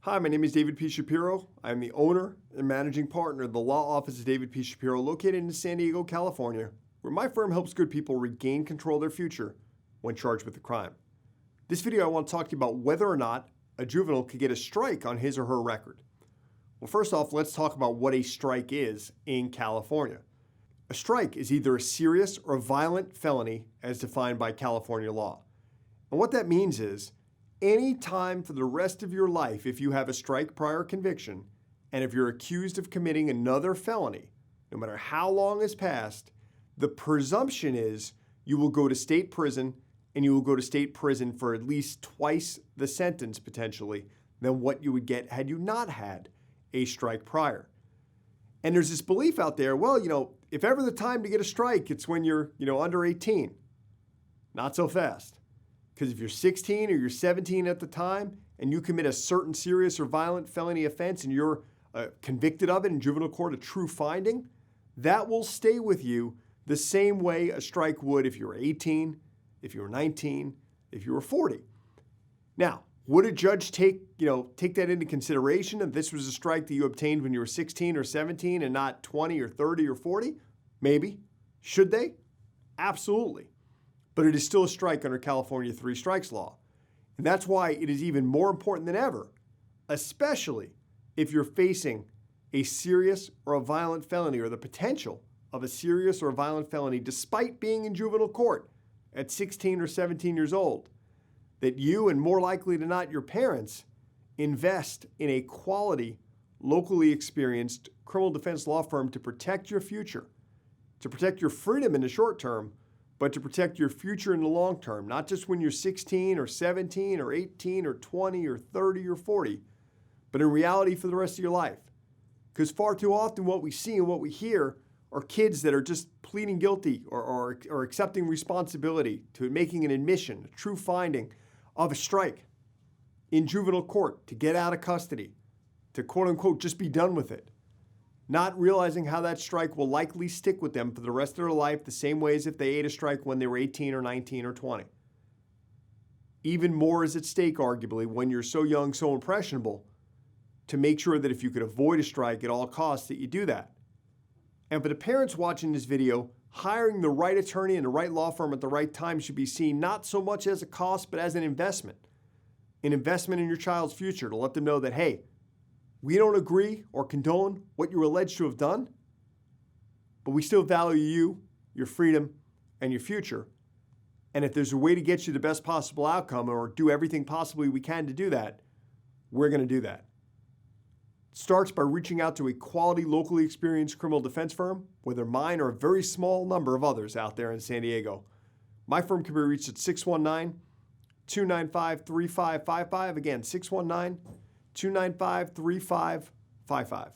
Hi, my name is David P Shapiro. I'm the owner and managing partner of the law office of David P Shapiro located in San Diego, California, where my firm helps good people regain control of their future when charged with a crime. This video I want to talk to you about whether or not a juvenile could get a strike on his or her record. Well, first off, let's talk about what a strike is in California. A strike is either a serious or violent felony as defined by California law. And what that means is, any time for the rest of your life, if you have a strike prior conviction, and if you're accused of committing another felony, no matter how long has passed, the presumption is you will go to state prison, and you will go to state prison for at least twice the sentence, potentially, than what you would get had you not had a strike prior. And there's this belief out there, well, if ever the time to get a strike, it's when you're, under 18. Not so fast. Because if you're 16 or you're 17 at the time and you commit a certain serious or violent felony offense and you're convicted of it in juvenile court, a true finding, that will stay with you the same way a strike would if you were 18, if you were 19, if you were 40. Now, would a judge take that into consideration if this was a strike that you obtained when you were 16 or 17 and not 20 or 30 or 40? Maybe. Should they? Absolutely. But it is still a strike under California 3 strikes law. And that's why it is even more important than ever, especially if you're facing a serious or a violent felony or the potential of a serious or a violent felony despite being in juvenile court at 16 or 17 years old, that you, and more likely than not your parents, invest in a quality, locally experienced criminal defense law firm to protect your future, to protect your freedom in the short term, but to protect your future in the long term, not just when you're 16 or 17 or 18 or 20 or 30 or 40, but in reality for the rest of your life. Because far too often what we see and what we hear are kids that are just pleading guilty or accepting responsibility to making an admission, a true finding of a strike in juvenile court to get out of custody, to quote unquote just be done with it. Not realizing how that strike will likely stick with them for the rest of their life the same way as if they ate a strike when they were 18 or 19 or 20. Even more is at stake, arguably, when you're so young, so impressionable, to make sure that if you could avoid a strike at all costs, that you do that. And for the parents watching this video, hiring the right attorney and the right law firm at the right time should be seen not so much as a cost, but as an investment in your child's future to let them know that, hey, we don't agree or condone what you're alleged to have done, but we still value you, your freedom, and your future. And if there's a way to get you the best possible outcome or do everything possibly we can to do that, we're going to do that. It starts by reaching out to a quality, locally experienced criminal defense firm, whether mine or a very small number of others out there in San Diego. My firm can be reached at 619-295-3555. Again, 619-295-3555.